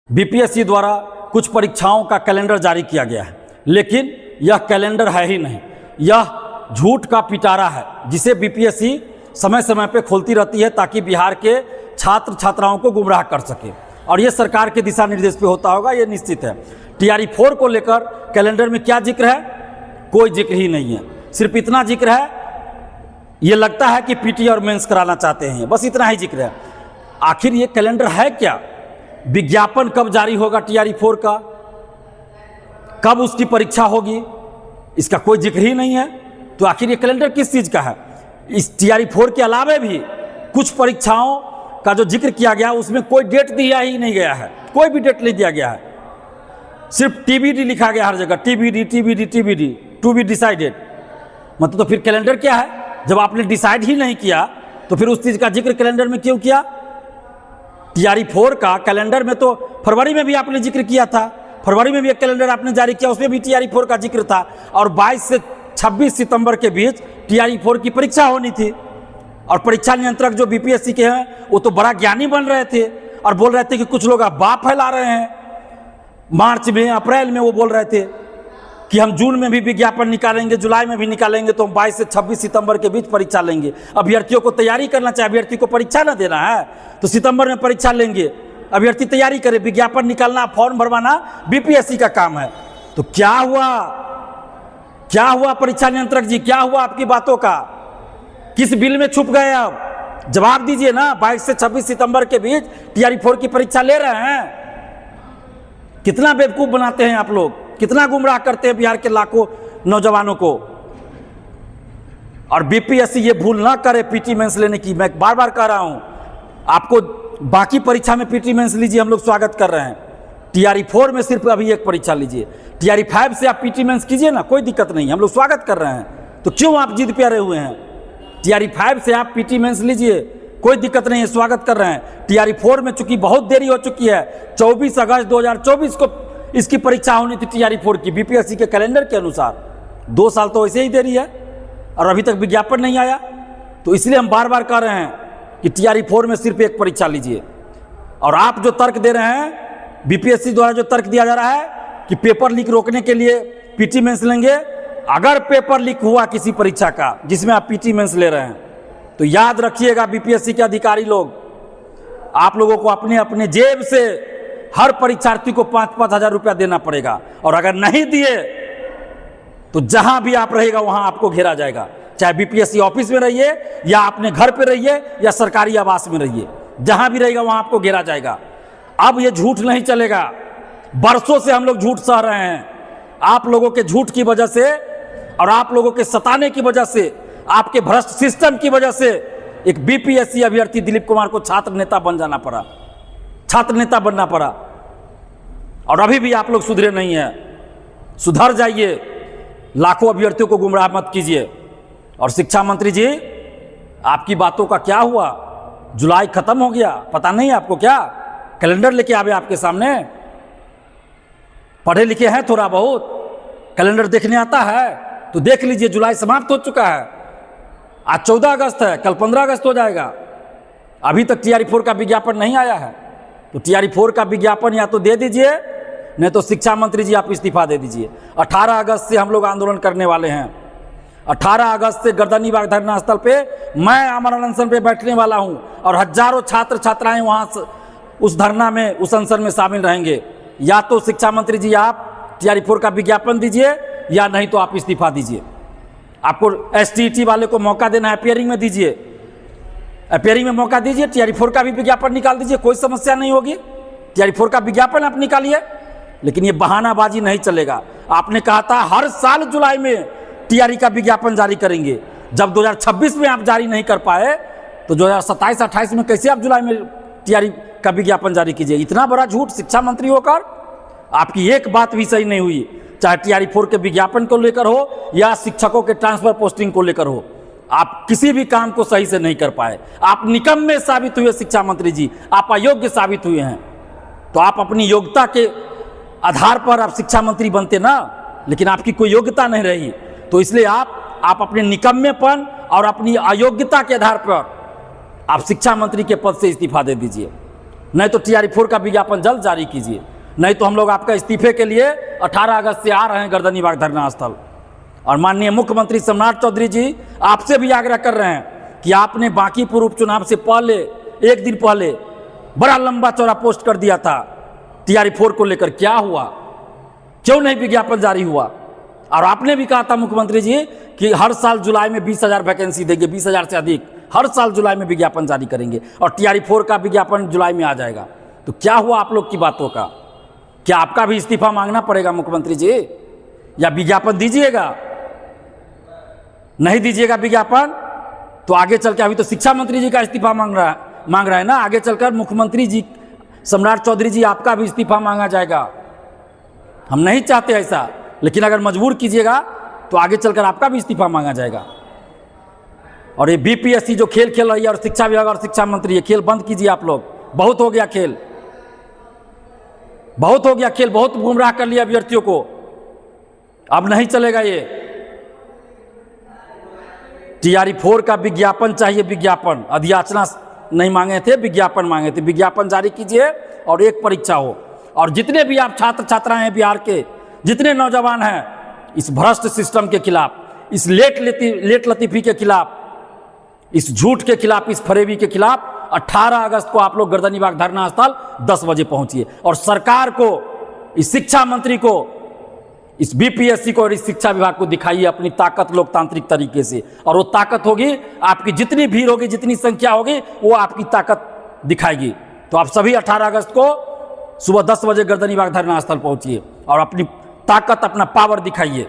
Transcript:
BPSC द्वारा कुछ परीक्षाओं का कैलेंडर जारी किया गया है, लेकिन यह कैलेंडर है ही नहीं, यह झूठ का पिटारा है जिसे बीपीएससी समय समय पर खोलती रहती है ताकि बिहार के छात्र छात्राओं को गुमराह कर सके। और यह सरकार के दिशा निर्देश पे होता होगा, ये निश्चित है। टीआरई 4 को लेकर कैलेंडर में क्या जिक्र है? कोई जिक्र ही नहीं है। सिर्फ इतना जिक्र है, ये लगता है कि पीटी और मेंस कराना चाहते हैं, बस इतना ही जिक्र है। आखिर ये कैलेंडर है क्या? विज्ञापन कब जारी होगा टीआरई 4 का, कब उसकी परीक्षा होगी, इसका कोई जिक्र ही नहीं है। तो आखिर ये कैलेंडर किस चीज़ का है? इस टीआरई 4 के अलावा भी कुछ परीक्षाओं का जो जिक्र किया गया उसमें कोई डेट दिया ही नहीं गया है, कोई भी डेट नहीं दिया गया है। सिर्फ टीबीडी लिखा गया हर जगह, TBD TBD TBD, to be decided. मतलब तो फिर कैलेंडर क्या है? जब आपने डिसाइड ही नहीं किया तो फिर उस चीज़ का जिक्र कैलेंडर में क्यों किया? टीआरई 4 का कैलेंडर में तो फरवरी में भी आपने जिक्र किया था, फरवरी में भी एक कैलेंडर आपने जारी किया, उसमें भी टीआरई 4 का जिक्र था। और 22 से 26 सितंबर के बीच टीआरई 4 की परीक्षा होनी थी। और परीक्षा नियंत्रक जो बीपीएससी के हैं वो तो बड़ा ज्ञानी बन रहे थे और बोल रहे थे कि कुछ लोग अफवाह फैला रहे हैं। मार्च में, अप्रैल में वो बोल रहे थे कि हम जून में भी विज्ञापन निकालेंगे, जुलाई में भी निकालेंगे, तो हम 22 से 26 सितंबर के बीच परीक्षा लेंगे। अभ्यर्थियों को तैयारी करना चाहिए, अभ्यर्थी को परीक्षा ना देना है तो सितंबर में परीक्षा लेंगे, अभ्यर्थी तैयारी करे, विज्ञापन निकालना, फॉर्म भरवाना बीपीएससी का काम है। तो क्या हुआ, क्या हुआ परीक्षा नियंत्रक जी, क्या हुआ आपकी बातों का? किस बिल में छुप गए? अब जवाब दीजिए ना। 22 से 26 सितंबर के बीच टीआरई 4 की परीक्षा ले रहे हैं। कितना बेवकूफ बनाते हैं आप लोग, कितना गुमराह करते हैं बिहार के लाखों नौजवानों को। और बीपीएससी ये भूल ना करे पीटी मेंस लेने की। मैं बार बार कह रहा हूं आपको, बाकी परीक्षा में पीटी मेंस लीजिए, हम लोग स्वागत कर रहे हैं। टीआरई 4 में सिर्फ अभी एक परीक्षा लीजिए। टीआरई 5 से आप पीटी मेंस कीजिए ना, कोई दिक्कत नहीं, हम लोग स्वागत कर रहे हैं। तो क्यों आप जिद पे अड़े हुए हैं? टीआरई 5 से आप पीटी मेंस लीजिए, कोई दिक्कत नहीं है, स्वागत कर रहे हैं। टीआरई 4 में चूंकि बहुत देरी हो चुकी है, 24 अगस्त 2024 को इसकी परीक्षा होनी थी टीआरई 4 की, बीपीएससी के कैलेंडर के अनुसार। 2 साल तो ऐसे ही देरी है और अभी तक विज्ञापन नहीं आया। तो इसलिए हम बार बार कह रहे हैं कि टीआरई 4 में सिर्फ एक परीक्षा लीजिए। और आप जो तर्क दे रहे हैं, बीपीएससी द्वारा जो तर्क दिया जा रहा है कि पेपर लीक रोकने के लिए पीटी मेंस लेंगे, अगर पेपर लीक हुआ किसी परीक्षा का जिसमें आप पीटी मेंस ले रहे हैं तो याद रखिएगा बीपीएससी के अधिकारी लोग, आप लोगों को अपने अपने जेब से हर परीक्षार्थी को 5-5 हजार रुपया देना पड़ेगा। और अगर नहीं दिए तो जहां भी आप रहेगा वहां आपको घेरा जाएगा, चाहे बीपीएससी ऑफिस में रहिए या अपने घर पे रहिए या सरकारी आवास में रहिए, जहां भी रहेगा वहां आपको घेरा जाएगा। अब ये झूठ नहीं चलेगा। बरसों से हम लोग झूठ सह रहे हैं। आप लोगों के झूठ की वजह से और आप लोगों के सताने की वजह से, आपके भ्रष्ट सिस्टम की वजह से एक बीपीएससी अभ्यर्थी दिलीप कुमार को छात्र नेता बन जाना पड़ा, छात्र नेता बनना पड़ा। और अभी भी आप लोग सुधरे नहीं हैं, सुधर जाइए, लाखों अभ्यर्थियों को गुमराह मत कीजिए। और शिक्षा मंत्री जी, आपकी बातों का क्या हुआ? जुलाई खत्म हो गया, पता नहीं आपको क्या? कैलेंडर लेके आवे आपके सामने, पढ़े लिखे हैं थोड़ा बहुत, कैलेंडर देखने आता है तो देख लीजिए। जुलाई समाप्त हो चुका है, आज 14 अगस्त है, कल 15 अगस्त हो जाएगा। अभी तक टीआरई 4 का विज्ञापन नहीं आया है। तो टीआरई 4 का विज्ञापन या तो दे दीजिए, नहीं तो शिक्षा मंत्री जी आप इस्तीफा दे दीजिए। 18 अगस्त से हम लोग आंदोलन करने वाले हैं। 18 अगस्त से गर्दनीबाग धरना स्थल पे मैं आमरण अनशन पे बैठने वाला हूं और हजारों छात्र छात्राएं वहां उस धरना में, उस अनशन में शामिल रहेंगे। या तो शिक्षा मंत्री जी आप टीआरई 4 का विज्ञापन दीजिए या नहीं तो आप इस्तीफा दीजिए। आपको एसटीईटी वाले को मौका देना है, अपियरिंग में दीजिए, अपियरिंग में मौका दीजिए। टीआरई 4 का भी विज्ञापन निकाल दीजिए, कोई समस्या नहीं होगी। टीआरई 4 का विज्ञापन आप निकालिए, लेकिन ये बहानाबाजी नहीं चलेगा। आपने कहा था हर साल जुलाई में टीआरई का विज्ञापन जारी करेंगे। जब 2026 में आप जारी नहीं कर पाए तो 2027-28 में कैसे आप जुलाई में टीआरई का विज्ञापन जारी कीजिए? इतना बड़ा झूठ शिक्षा मंत्री होकर आपकी एक बात भी सही नहीं हुई, चाहे टीआरई 4 के विज्ञापन को लेकर हो या शिक्षकों के ट्रांसफर पोस्टिंग को लेकर हो। आप किसी भी काम को सही से नहीं कर पाए। आप निकम्मे साबित हुए शिक्षा मंत्री जी, आप अयोग्य साबित हुए हैं। तो आप अपनी योग्यता के आधार पर आप शिक्षा मंत्री बनते ना, लेकिन आपकी कोई योग्यता नहीं रही। तो इसलिए आप अपने निकम्मेपन और अपनी अयोग्यता के आधार पर आप शिक्षा मंत्री के पद से इस्तीफा दे दीजिए। नहीं तो TRE-4 का विज्ञापन जल्द जारी कीजिए, नहीं तो हम लोग आपका इस्तीफे के लिए 18 अगस्त से आ रहे हैं गर्दनीबाग धरना स्थल। और माननीय मुख्यमंत्री सम्राट चौधरी जी, आपसे भी आग्रह कर रहे हैं कि आपने बांकीपुर उपचुनाव से पहले, एक दिन पहले बड़ा लंबा चौड़ा पोस्ट कर दिया था TRE-4 को लेकर, क्या हुआ? क्यों नहीं विज्ञापन जारी हुआ? और आपने भी कहा था मुख्यमंत्री जी कि हर साल जुलाई में 20,000 वैकेंसी देंगे, 20,000 से अधिक हर साल जुलाई में विज्ञापन जारी करेंगे, और TRE-4 का विज्ञापन जुलाई में आ जाएगा। तो क्या हुआ आप लोग की बातों का? क्या आपका भी इस्तीफा मांगना पड़ेगा मुख्यमंत्री जी, या विज्ञापन दीजिएगा? नहीं दीजिएगा विज्ञापन तो आगे चल के, अभी तो शिक्षा मंत्री जी का इस्तीफा मांग रहा है ना, आगे चलकर मुख्यमंत्री जी सम्राट चौधरी जी आपका भी इस्तीफा मांगा जाएगा। हम नहीं चाहते ऐसा, लेकिन अगर मजबूर कीजिएगा तो आगे चलकर आपका भी इस्तीफा मांगा जाएगा। और ये BPSC जो खेल खेल रही है, और शिक्षा विभाग और शिक्षा मंत्री, ये खेल बंद कीजिए आप लोग। बहुत हो गया खेल, बहुत हो गया खेल, बहुत गुमराह कर लिया अभ्यर्थियों को, अब नहीं चलेगा ये। TRE-4 का विज्ञापन चाहिए, विज्ञापन। अधियाचना नहीं मांगे थे, विज्ञापन मांगे थे। विज्ञापन जारी कीजिए और एक परीक्षा हो। और जितने भी आप छात्र छात्राएं हैं बिहार के, जितने नौजवान हैं, इस भ्रष्ट सिस्टम के खिलाफ, इस लेट लतीफी के खिलाफ, इस झूठ के खिलाफ, इस फरेबी के खिलाफ 18 अगस्त को आप लोग गर्दनीबाग धरना स्थल 10 बजे पहुंचिए। और सरकार को, इस शिक्षा मंत्री को, इस BPSC को और इस शिक्षा विभाग को दिखाइए अपनी ताकत लोकतांत्रिक तरीके से। और वो ताकत होगी, आपकी जितनी भीड़ होगी, जितनी संख्या होगी, वो आपकी ताकत दिखाएगी। तो आप सभी 18 अगस्त को सुबह 10 बजे गर्दनीबाग धरना स्थल पहुंचिए और अपनी ताकत, अपना पावर दिखाइए।